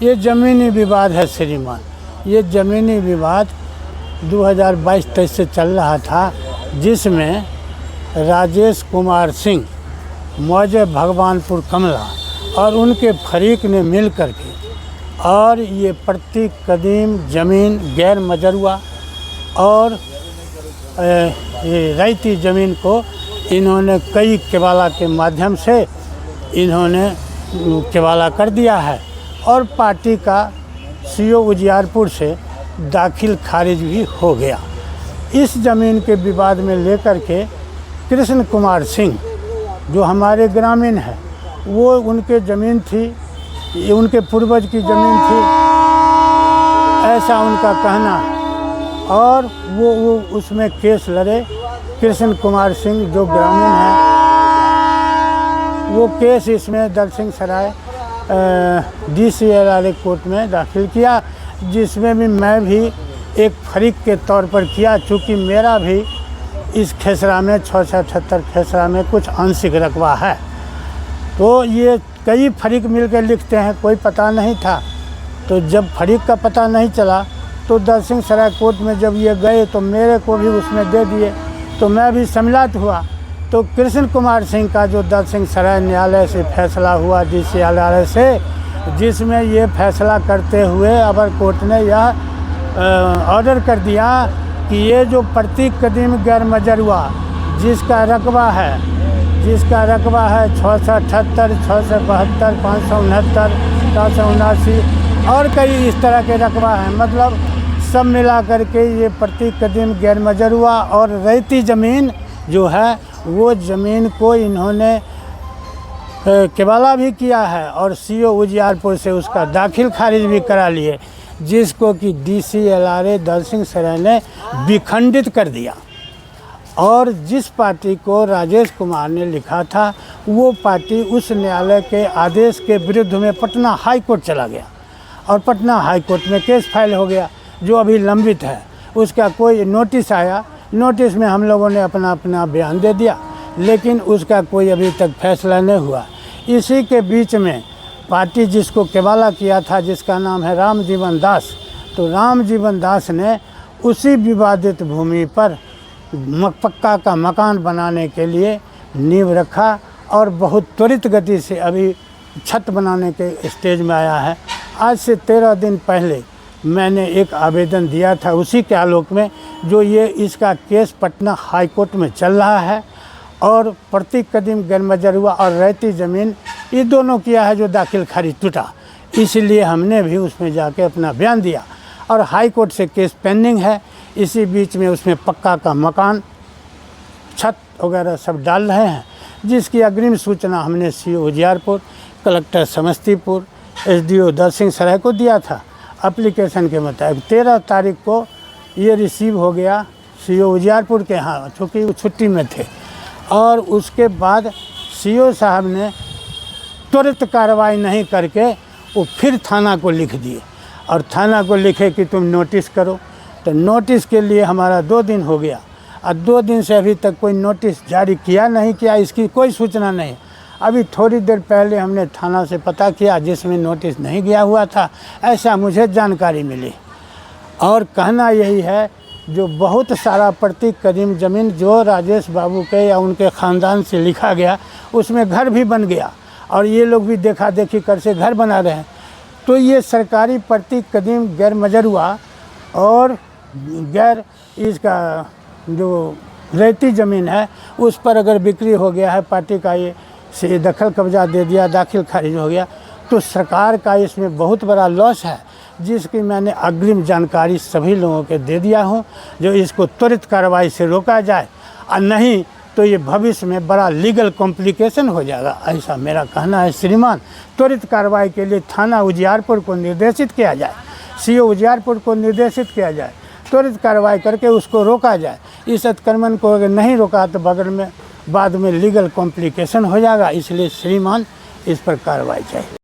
ये ज़मीनी विवाद है श्रीमान। ये ज़मीनी विवाद 2022-23 से चल रहा था, जिसमें राजेश कुमार सिंह मौजे भगवानपुर कमला और उनके फरीक ने मिल कर के और ये प्रति कदीम ज़मीन गैर मजरूआ और ये रैयती ज़मीन को इन्होंने कई केवाला के माध्यम से इन्होंने केवाला कर दिया है और पार्टी का सीओ उजियारपुर से दाखिल खारिज भी हो गया। इस ज़मीन के विवाद में लेकर के कृष्ण कुमार सिंह जो हमारे ग्रामीण है, वो उनके ज़मीन थी, ये उनके पूर्वज की ज़मीन थी, ऐसा उनका कहना है। और वो उसमें केस लड़े। कृष्ण कुमार सिंह जो ग्रामीण है, वो केस इसमें दलसिंह सराय DCLRA कोर्ट में दाखिल किया, जिसमें भी मैं भी एक फरीक के तौर पर किया, चूँकि मेरा भी इस खेसरा में 678 खेसरा में कुछ आंशिक रकबा है। तो ये कई फरीक मिलकर लिखते हैं, कोई पता नहीं था। तो जब फरीक का पता नहीं चला तो दलसिंह सराय कोर्ट में जब ये गए तो मेरे को भी उसमें दे दिए, तो मैं भी सम्मिलित हुआ। तो कृष्ण कुमार सिंह का जो दलसिंह सराय न्यायालय से फैसला हुआ DCLRA से, जिसमें ये फैसला करते हुए अबर कोर्ट ने यह ऑर्डर कर दिया कि ये जो प्रति कदीम गैर मजरूआ जिसका रकबा है 678, 672, 569, 479 और कई इस तरह के रकबा हैं, मतलब सब मिला करके ये प्रति कदीम गैर मजरूआ और रैयती ज़मीन जो है, वो ज़मीन को इन्होंने केवाला भी किया है और सीओ उजियारपुर से उसका दाखिल खारिज भी करा लिए, जिसको कि DCLRA दलसिंह सराय ने विखंडित कर दिया। और जिस पार्टी को राजेश कुमार ने लिखा था, वो पार्टी उस न्यायालय के आदेश के विरुद्ध में पटना हाई कोर्ट चला गया और पटना हाई कोर्ट में केस फाइल हो गया, जो अभी लंबित है। उसका कोई नोटिस आया, नोटिस में हम लोगों ने अपना बयान दे दिया, लेकिन उसका कोई अभी तक फैसला नहीं हुआ। इसी के बीच में पार्टी जिसको केवाला किया था, जिसका नाम है रामजीवन दास, तो रामजीवन दास ने उसी विवादित भूमि पर पक्का का मकान बनाने के लिए नींव रखा और बहुत त्वरित गति से अभी छत बनाने के स्टेज में आया है। आज से 13 दिन पहले मैंने एक आवेदन दिया था उसी के आलोक में, जो ये इसका केस पटना हाई कोर्ट में चल रहा है और प्रति कदीम गैर मजरूआ और रैयती ज़मीन ये दोनों किया है, जो दाखिल खारिज टूटा। इसलिए हमने भी उसमें जाके अपना बयान दिया और हाई कोर्ट से केस पेंडिंग है। इसी बीच में उसमें पक्का का मकान, छत वगैरह सब डाल रहे हैं, जिसकी अग्रिम सूचना हमने CO Ujiyarpur, collector Samastipur, SDO Dalsingh Sarai को दिया था। एप्लीकेशन के मुताबिक 13 तारीख को ये रिसीव हो गया सीओ उजियारपुर के यहाँ, चूँकि वो छुट्टी में थे। और उसके बाद सीओ साहब ने त्वरित कार्रवाई नहीं करके वो फिर थाना को लिख दिए और थाना को लिखे कि तुम नोटिस करो। तो नोटिस के लिए हमारा 2 दिन हो गया और 2 दिन से अभी तक कोई नोटिस जारी किया नहीं किया, इसकी कोई सूचना नहीं। अभी थोड़ी देर पहले हमने थाना से पता किया, जिसमें नोटिस नहीं गया हुआ था, ऐसा मुझे जानकारी मिली। और कहना यही है, जो बहुत सारा प्रति कदीम ज़मीन जो राजेश बाबू के या उनके ख़ानदान से लिखा गया, उसमें घर भी बन गया और ये लोग भी देखा देखी कर से घर बना रहे हैं। तो ये सरकारी प्रति कदीम गैर मजरूआ और गैर इसका जो रैयती ज़मीन है, उस पर अगर बिक्री हो गया है, पार्टी का ये से दखल कब्जा दे दिया, दाखिल खारिज हो गया, तो सरकार का इसमें बहुत बड़ा लॉस है, जिसकी मैंने अग्रिम जानकारी सभी लोगों के दे दिया हूं, जो इसको त्वरित कार्रवाई से रोका जाए, और नहीं तो ये भविष्य में बड़ा लीगल कॉम्प्लिकेशन हो जाएगा, ऐसा मेरा कहना है श्रीमान। त्वरित कार्रवाई के लिए थाना उजियारपुर को निर्देशित किया जाए, सीओ उजियारपुर को निर्देशित किया जाए, त्वरित कार्रवाई करके उसको रोका जाए। इस अतिक्रमण को अगर नहीं रोका तो बाद में लीगल कॉम्प्लिकेशन हो जाएगा, इसलिए श्रीमान इस पर कार्रवाई चाहिए।